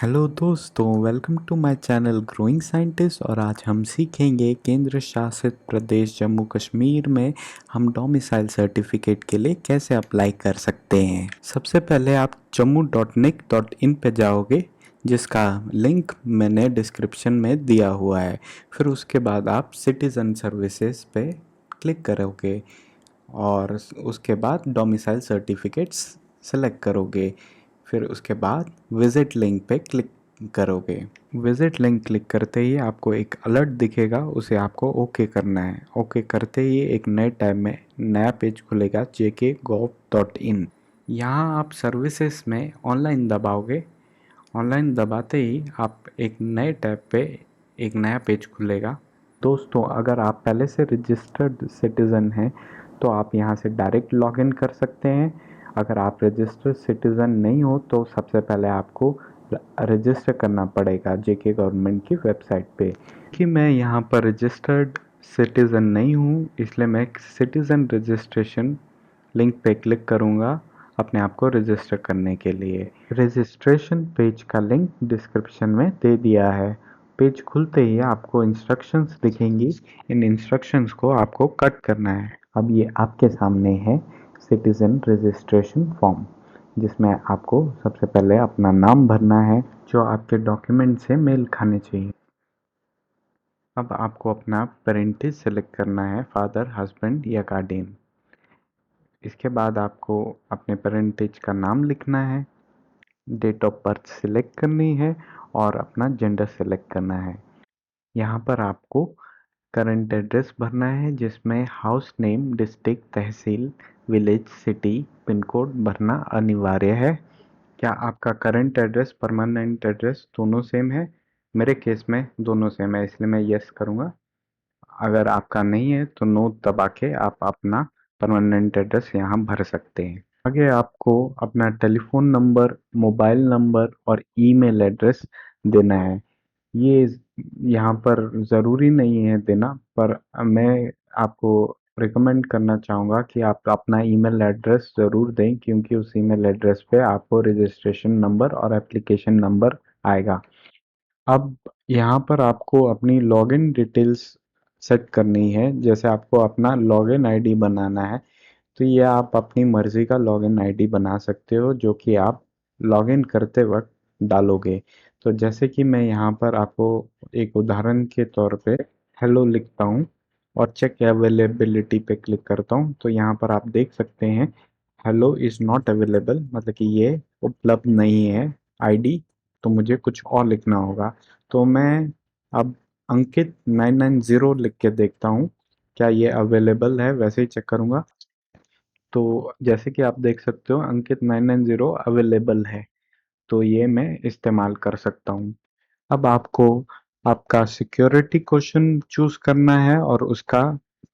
Hello दोस्तों, welcome to my channel growing scientist. और आज हम सीखेंगे केंद्र शासित प्रदेश जम्मू कश्मीर में हम डोमिसाइल सर्टिफिकेट के लिए कैसे अप्लाई कर सकते हैं। सबसे पहले आप jammu.nic.in पे जाओगे, जिसका लिंक मैंने डिस्क्रिप्शन में दिया हुआ है। फिर उसके बाद आप सिटीज़न सर्विसेज पे क्लिक करोगे और उसके बाद डोमिसाइल सर्टिफिकेट्स सेलेक्ट करोगे। फिर उसके बाद विज़िट लिंक पे क्लिक करोगे। विज़िट लिंक क्लिक करते ही आपको एक अलर्ट दिखेगा, उसे आपको ओके करना है। ओके करते ही एक नए टैब में नया पेज खुलेगा jkgov.in। यहाँ आप सर्विसेज में ऑनलाइन दबाओगे। ऑनलाइन दबाते ही आप एक नए टैब पे एक नया पेज खुलेगा। दोस्तों, अगर आप पहले से रजिस्टर्ड सिटीज़न हैं तो आप यहाँ से डायरेक्ट लॉगिन कर सकते हैं। अगर आप रजिस्टर्ड सिटीज़न नहीं हो तो सबसे पहले आपको रजिस्टर करना पड़ेगा जेके गवर्नमेंट की वेबसाइट पे। कि मैं यहाँ पर रजिस्टर्ड सिटीज़न नहीं हूँ, इसलिए मैं सिटीज़न रजिस्ट्रेशन लिंक पे क्लिक करूँगा अपने आप को रजिस्टर करने के लिए। रजिस्ट्रेशन पेज का लिंक डिस्क्रिप्शन में दे दिया है। पेज खुलते ही आपको इंस्ट्रक्शंस दिखेंगी। इन इंस्ट्रक्शंस को आपको कट करना है। अब ये आपके सामने है सिटीज़न रजिस्ट्रेशन फॉर्म, जिसमें आपको सबसे पहले अपना नाम भरना है, जो आपके डॉक्यूमेंट से मेल खाने चाहिए। अब आपको अपना पेरेंटेज सेलेक्ट करना है, फादर, हस्बैंड या गार्डियन। इसके बाद आपको अपने पेरेंटेज का नाम लिखना है, डेट ऑफ बर्थ सिलेक्ट करनी है और अपना जेंडर सेलेक्ट करना है। यहाँ पर आपको करंट एड्रेस भरना है, जिसमें हाउस नेम, डिस्ट्रिक्ट, तहसील, विलेज, सिटी, पिन कोड भरना अनिवार्य है। क्या आपका करंट एड्रेस, परमानेंट एड्रेस दोनों सेम है? मेरे केस में दोनों सेम है, इसलिए मैं यस करूँगा। अगर आपका नहीं है तो नो दबा के आप अपना परमानेंट एड्रेस यहाँ भर सकते हैं। आगे आपको अपना टेलीफोन नंबर, मोबाइल नंबर और ईमेल एड्रेस देना है। ये यहाँ पर ज़रूरी नहीं है देना, पर मैं आपको रिकमेंड करना चाहूँगा कि आप अपना ईमेल एड्रेस ज़रूर दें, क्योंकि उस ईमेल एड्रेस पे आपको रजिस्ट्रेशन नंबर और एप्लीकेशन नंबर आएगा। अब यहाँ पर आपको अपनी लॉगिन डिटेल्स सेट करनी है। जैसे आपको अपना लॉगिन आईडी बनाना है, तो ये आप अपनी मर्ज़ी का लॉगिन आईडी बना सकते हो, जो कि आप लॉगिन करते वक्त डालोगे। तो जैसे कि मैं यहाँ पर आपको एक उदाहरण के तौर पे हेलो लिखता हूँ और चेक अवेलेबिलिटी पे क्लिक करता हूँ, तो यहाँ पर आप देख सकते हैं हेलो इज़ नॉट अवेलेबल, मतलब कि ये उपलब्ध नहीं है आईडी। तो मुझे कुछ और लिखना होगा। तो मैं अब अंकित 990 लिख के देखता हूँ क्या ये अवेलेबल है, वैसे ही चेक करूँगा। तो जैसे कि आप देख सकते हो अंकित 990 अवेलेबल है, तो ये मैं इस्तेमाल कर सकता हूँ। अब आपको आपका सिक्योरिटी क्वेश्चन चूज करना है और उसका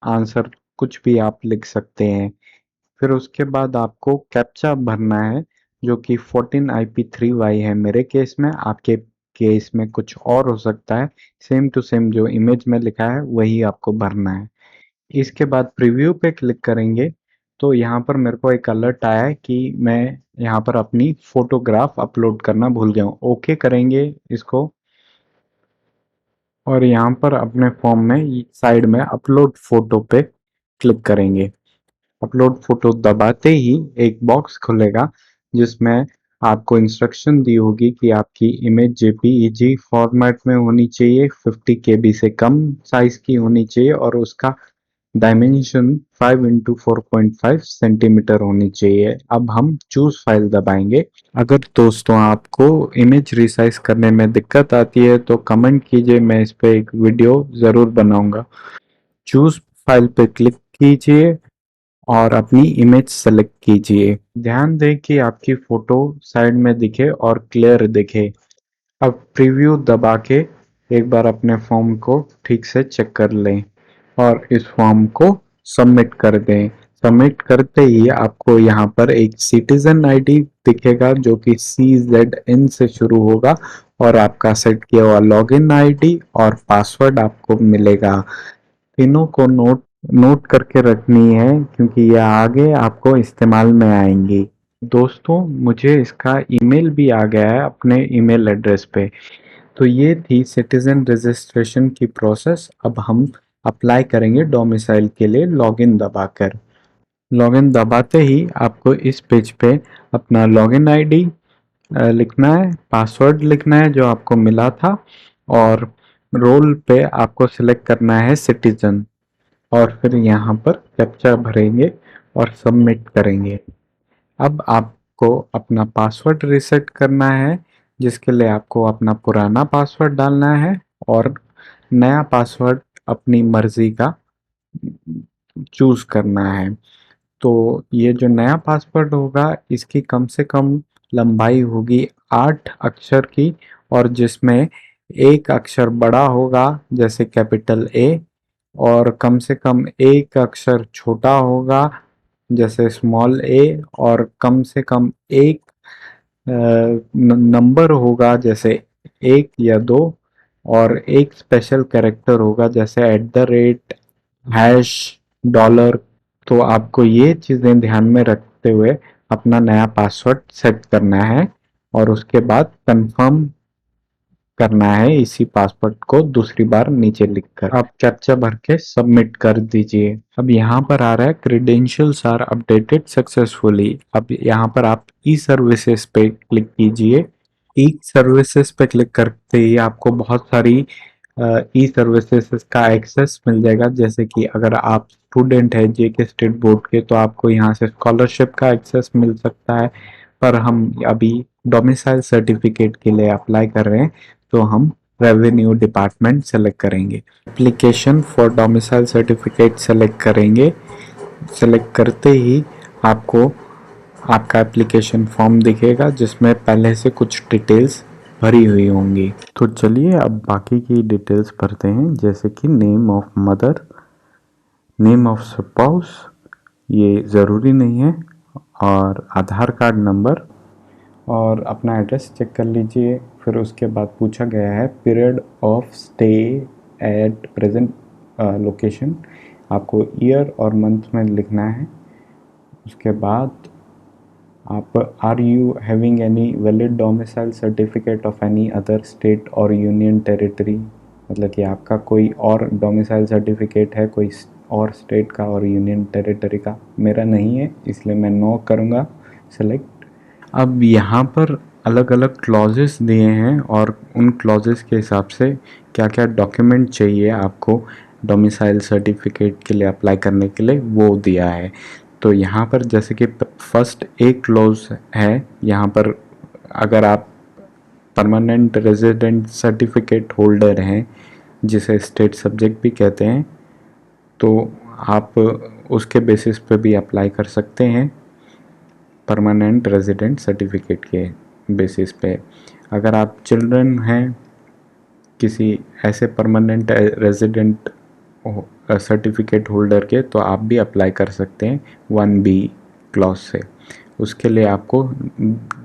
आंसर कुछ भी आप लिख सकते हैं। फिर उसके बाद आपको कैप्चा भरना है, जो कि 14IP3Y है मेरे केस में। आपके केस में कुछ और हो सकता है। सेम टू सेम जो इमेज में लिखा है वही आपको भरना है। इसके बाद प्रीव्यू पे क्लिक करेंगे तो यहाँ पर मेरे को एक अलर्ट आया है कि मैं यहाँ पर अपनी फोटोग्राफ अपलोड करना भूल गया हूँ। ओके करेंगे इसको और यहाँ पर अपने फॉर्म में साइड में अपलोड फोटो पे क्लिक करेंगे। अपलोड फोटो दबाते ही एक बॉक्स खुलेगा, जिसमें आपको इंस्ट्रक्शन दी होगी कि आपकी इमेज जेपीईजी फॉर्मेट में होनी चाहिए, 50 केबी से कम साइज की होनी चाहिए और उसका डायमेंशन 5x4.5 सेंटीमीटर होनी चाहिए। अब हम चूज फाइल दबाएंगे। अगर दोस्तों आपको इमेज रिसाइज करने में दिक्कत आती है तो कमेंट कीजिए, मैं इस पे एक वीडियो ज़रूर बनाऊंगा। चूज फाइल पे क्लिक कीजिए और अपनी इमेज सेलेक्ट कीजिए। ध्यान दें कि आपकी फोटो साइड में दिखे और क्लियर दिखे। अब प्रीव्यू दबा के एक बार अपने फॉर्म को ठीक से चेक कर लें और इस फॉर्म को सबमिट कर दें। सबमिट करते ही आपको यहाँ पर एक सिटीजन आईडी दिखेगा, जो कि CZN से शुरू होगा और आपका सेट किया हुआ लॉगिन आईडी और पासवर्ड आपको मिलेगा। तीनों को नोट नोट करके रखनी है, क्योंकि ये आगे आपको इस्तेमाल में आएंगी। दोस्तों मुझे इसका ईमेल भी आ गया है अपने ईमेल एड्रेस पे। तो ये थी सिटीजन रजिस्ट्रेशन की प्रोसेस। अब हम अप्लाई करेंगे डोमिसाइल के लिए लॉगिन दबाकर। लॉगिन दबाते ही आपको इस पेज पे अपना लॉगिन आईडी लिखना है, पासवर्ड लिखना है जो आपको मिला था, और रोल पे आपको सिलेक्ट करना है सिटीजन, और फिर यहाँ पर कैप्चा भरेंगे और सबमिट करेंगे। अब आपको अपना पासवर्ड रीसेट करना है, जिसके लिए आपको अपना पुराना पासवर्ड डालना है और नया पासवर्ड अपनी मर्जी का चूज करना है। तो ये जो नया पासवर्ड होगा इसकी कम से कम लंबाई होगी 8 अक्षर की, और जिसमें एक अक्षर बड़ा होगा जैसे कैपिटल ए, और कम से कम एक अक्षर छोटा होगा जैसे स्मॉल ए, और कम से कम एक नंबर होगा जैसे 1 या 2, और एक स्पेशल कैरेक्टर होगा जैसे @ हैश डॉलर। तो आपको ये चीज़ें ध्यान में रखते हुए अपना नया पासवर्ड सेट करना है, और उसके बाद कंफर्म करना है इसी पासवर्ड को दूसरी बार नीचे लिखकर। आप कैप्चा भर के सबमिट कर दीजिए। अब यहाँ पर आ रहा है क्रीडेंशियल्स आर अपडेटेड सक्सेसफुली। अब यहाँ पर आप ई सर्विसेज पे क्लिक कीजिए। ई सर्विसेज पे क्लिक करते ही आपको बहुत सारी ई सर्विसेज का एक्सेस मिल जाएगा। जैसे कि अगर आप स्टूडेंट है जेके स्टेट बोर्ड के, तो आपको यहाँ से स्कॉलरशिप का एक्सेस मिल सकता है। पर हम अभी डोमिसाइल सर्टिफिकेट के लिए अप्लाई कर रहे हैं, तो हम रेवेन्यू डिपार्टमेंट सेलेक्ट करेंगे। Application for domicile certificate select करेंगे। सेलेक्ट करते ही आपको आपका एप्लीकेशन फॉर्म दिखेगा जिसमें पहले से कुछ डिटेल्स भरी हुई होंगी। तो चलिए अब बाकी की डिटेल्स भरते हैं, जैसे कि name of mother, name of spouse, ये ज़रूरी नहीं है, और आधार कार्ड नंबर, और अपना एड्रेस चेक कर लीजिए। फिर उसके बाद पूछा गया है period of stay at present location, आपको ईयर और मंथ में लिखना है। उसके बाद आप are you having any valid domicile certificate of any other state और यूनियन टेरिटरी, मतलब कि आपका कोई और डोमिसाइल सर्टिफिकेट है कोई और स्टेट का और यूनियन टेरिटरी का। मेरा नहीं है, इसलिए मैं नो करूँगा सेलेक्ट। अब यहाँ पर अलग अलग क्लॉजेस दिए हैं, और उन क्लॉजेस के हिसाब से क्या क्या डॉक्यूमेंट चाहिए आपको डोमिसाइल सर्टिफिकेट के लिए अप्लाई करने के लिए वो दिया है। तो यहाँ पर जैसे कि फर्स्ट एक क्लॉज है, यहाँ पर अगर आप परमानेंट रेजिडेंट सर्टिफिकेट होल्डर हैं, जिसे स्टेट सब्जेक्ट भी कहते हैं, तो आप उसके बेसिस पे भी अप्लाई कर सकते हैं परमानेंट रेजिडेंट सर्टिफिकेट के बेसिस पे। अगर आप चिल्ड्रन हैं किसी ऐसे परमानेंट रेजिडेंट सर्टिफिकेट होल्डर के, तो आप भी अप्लाई कर सकते हैं 1B क्लॉज से। उसके लिए आपको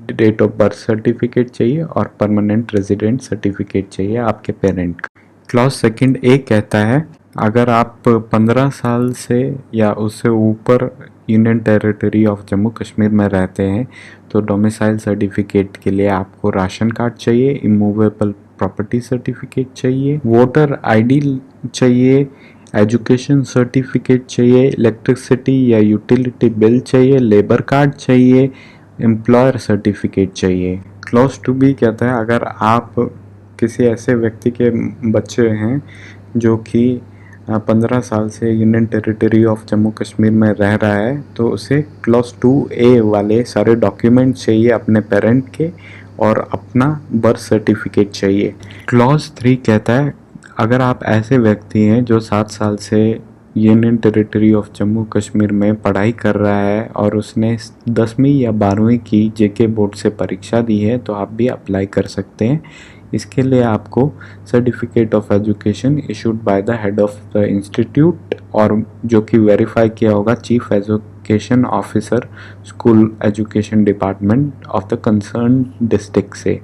डेट ऑफ बर्थ सर्टिफिकेट चाहिए और परमानेंट रेजिडेंट सर्टिफिकेट चाहिए आपके पेरेंट का। क्लॉज सेकंड ए कहता है अगर आप 15 साल से या उससे ऊपर union territory of Jammu Kashmir में रहते हैं, तो डोमिसाइल सर्टिफिकेट के लिए आपको राशन कार्ड चाहिए, इमूवेबल प्रॉपर्टी सर्टिफिकेट चाहिए, वोटर आईडी चाहिए, एजुकेशन सर्टिफिकेट चाहिए, इलेक्ट्रिसिटी या यूटिलिटी बिल चाहिए, लेबर कार्ड चाहिए, एम्प्लॉयर सर्टिफिकेट चाहिए। क्लॉज टू बी कहता है अगर आप किसी ऐसे व्यक्ति के बच्चे हैं जो कि 15 साल से union territory of Jammu Kashmir में रह रहा है, तो उसे क्लॉज 2A वाले सारे डॉक्यूमेंट चाहिए अपने पेरेंट के, और अपना बर्थ सर्टिफिकेट चाहिए। क्लॉज 3 कहता है अगर आप ऐसे व्यक्ति हैं जो 7 साल से union territory of Jammu Kashmir में पढ़ाई कर रहा है और उसने 10वीं या 12वीं की जेके बोर्ड से परीक्षा दी है, तो आप भी अप्लाई कर सकते हैं। इसके लिए आपको certificate of education issued by the head of the institute, और जो कि वेरीफाई किया होगा chief education officer school education department of the concern district से।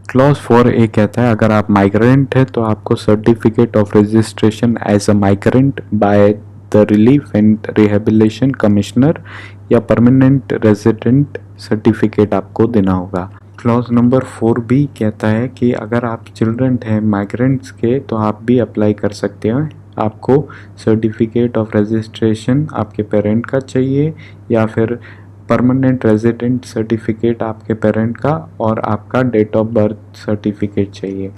क्लॉज 4A कहता है अगर आप माइग्रेंट हैं तो आपको certificate of registration as a migrant by the relief and rehabilitation commissioner या परमानेंट रेजिडेंट सर्टिफिकेट आपको देना होगा। क्लॉज नंबर 4B कहता है कि अगर आप चिल्ड्रन हैं माइग्रेंट्स के तो आप भी अप्लाई कर सकते हैं। आपको सर्टिफिकेट ऑफ रजिस्ट्रेशन आपके पेरेंट का चाहिए या फिर परमानेंट रेजिडेंट सर्टिफिकेट आपके पेरेंट का और आपका डेट ऑफ बर्थ सर्टिफिकेट चाहिए।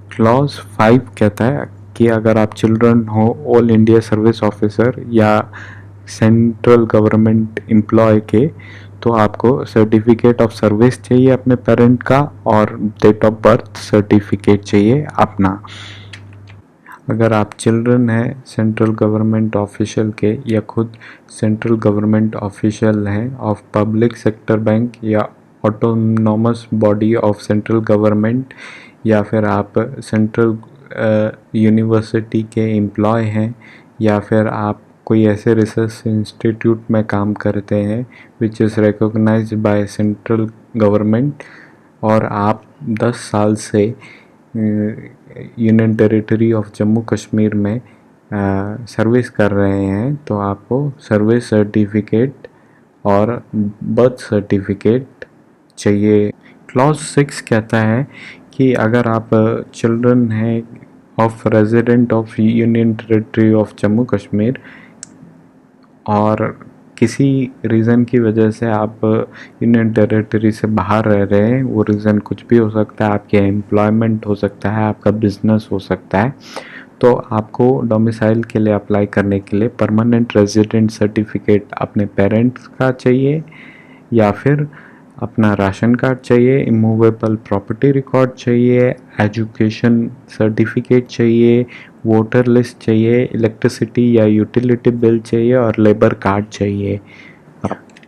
क्लॉज 5 कहता है कि अगर आप चिल्ड्रन हो ऑल इंडिया सर्विस ऑफिसर या सेंट्रल गवर्नमेंट एम्प्लॉय के तो आपको सर्टिफिकेट ऑफ सर्विस चाहिए अपने पेरेंट का और डेट ऑफ बर्थ सर्टिफिकेट चाहिए अपना। अगर आप चिल्ड्रन हैं सेंट्रल गवर्नमेंट ऑफिशियल के या खुद सेंट्रल गवर्नमेंट ऑफिशियल हैं ऑफ पब्लिक सेक्टर बैंक या autonomous body of central government या फिर आप सेंट्रल यूनिवर्सिटी के एम्प्लॉय हैं या फिर आप कोई ऐसे रिसर्च इंस्टीट्यूट में काम करते हैं which is recognized by central government और आप 10 साल से union territory of Jammu Kashmir में सर्विस कर रहे हैं तो आपको सर्विस सर्टिफिकेट और बर्थ सर्टिफिकेट चाहिए। क्लॉज 6 कहता है कि अगर आप चिल्ड्रन हैं of resident of union territory of Jammu Kashmir और किसी रीज़न की वजह से आप यूनियन टेरिटरी से बाहर रह रहे हैं, वो रीज़न कुछ भी हो सकता है, आपके एम्प्लॉयमेंट हो सकता है, आपका बिजनेस हो सकता है, तो आपको डोमिसाइल के लिए अप्लाई करने के लिए परमानेंट रेजिडेंट सर्टिफिकेट अपने पेरेंट्स का चाहिए या फिर अपना राशन कार्ड चाहिए, इमूवेबल प्रॉपर्टी रिकॉर्ड चाहिए, एजुकेशन सर्टिफिकेट चाहिए, वोटर लिस्ट चाहिए, इलेक्ट्रिसिटी या यूटिलिटी बिल चाहिए और लेबर कार्ड चाहिए।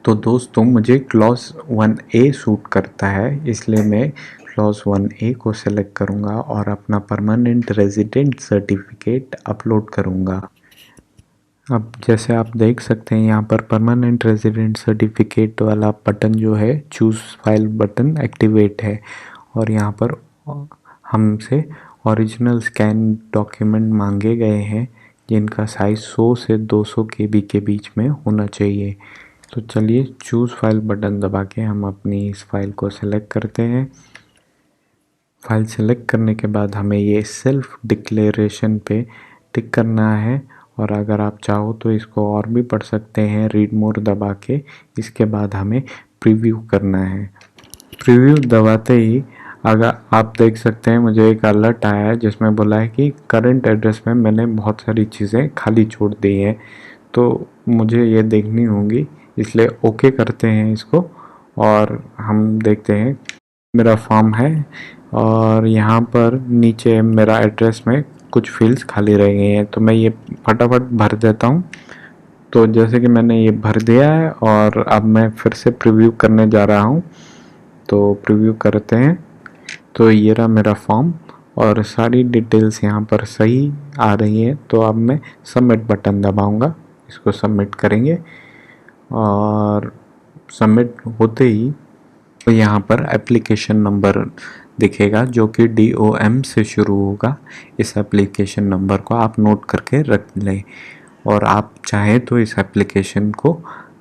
तो दोस्तों मुझे क्लॉज 1A सूट करता है इसलिए मैं क्लॉज 1A को सिलेक्ट करूँगा और अपना परमानेंट रेजिडेंट सर्टिफिकेट अपलोड करूँगा। अब जैसे आप देख सकते हैं यहाँ पर परमानेंट रेजिडेंट सर्टिफिकेट वाला बटन जो है चूज़ फाइल बटन एक्टिवेट है और यहाँ पर हमसे ओरिजिनल स्कैन डॉक्यूमेंट मांगे गए हैं जिनका साइज़ 100 से 200 KB के बीच में होना चाहिए। तो चलिए चूज़ फाइल बटन दबा के हम अपनी इस फाइल को सेलेक्ट करते हैं। फाइल सेलेक्ट करने के बाद हमें ये सेल्फ डिक्लेरेशन पे टिक करना है और अगर आप चाहो तो इसको और भी पढ़ सकते हैं रीड मोर दबा के। इसके बाद हमें प्रीव्यू करना है। प्रीव्यू दबाते ही अगर आप देख सकते हैं मुझे एक अलर्ट आया है जिसमें बोला है कि करंट एड्रेस में मैंने बहुत सारी चीज़ें खाली छोड़ दी हैं तो मुझे ये देखनी होंगी, इसलिए ओके करते हैं इसको और हम देखते हैं मेरा फॉर्म है और यहाँ पर नीचे मेरा एड्रेस में कुछ फील्ड्स खाली रह गए हैं तो मैं ये फटाफट भर देता हूँ। तो जैसे कि मैंने ये भर दिया है और अब मैं फिर से प्रीव्यू करने जा रहा हूँ, तो प्रीव्यू करते हैं। तो ये रहा मेरा फॉर्म और सारी डिटेल्स यहाँ पर सही आ रही है तो अब मैं सबमिट बटन दबाऊँगा, इसको सबमिट करेंगे और सबमिट होते ही तो यहाँ पर एप्लीकेशन नंबर दिखेगा जो कि DOM से शुरू होगा। इस एप्लीकेशन नंबर को आप नोट करके रख लें और आप चाहें तो इस एप्लीकेशन को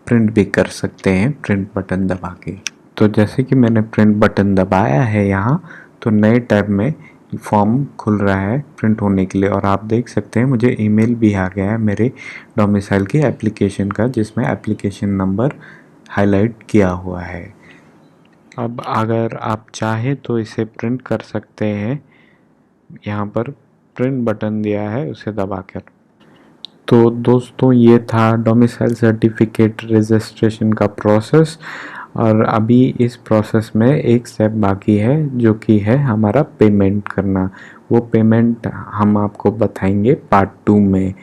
प्रिंट भी कर सकते हैं प्रिंट बटन दबा के। तो जैसे कि मैंने प्रिंट बटन दबाया है यहाँ तो नए टैब में फॉर्म खुल रहा है प्रिंट होने के लिए और आप देख सकते हैं मुझे ईमेल भी आ गया है मेरे डोमिसाइल की एप्लीकेशन का जिसमें एप्लीकेशन नंबर हाईलाइट किया हुआ है। अब अगर आप चाहें तो इसे प्रिंट कर सकते हैं, यहाँ पर प्रिंट बटन दिया है उसे दबाकर। तो दोस्तों ये था डोमिसाइल सर्टिफिकेट रजिस्ट्रेशन का प्रोसेस और अभी इस प्रोसेस में एक स्टेप बाकी है जो कि है हमारा पेमेंट करना। वो पेमेंट हम आपको बताएंगे पार्ट 2 में।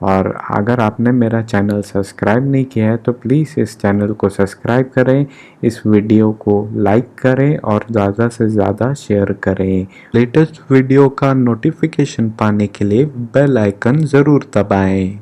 और अगर आपने मेरा चैनल सब्सक्राइब नहीं किया है तो प्लीज़ इस चैनल को सब्सक्राइब करें, इस वीडियो को लाइक करें और ज़्यादा से ज़्यादा शेयर करें। लेटेस्ट वीडियो का नोटिफिकेशन पाने के लिए बेल आइकन ज़रूर दबाएं।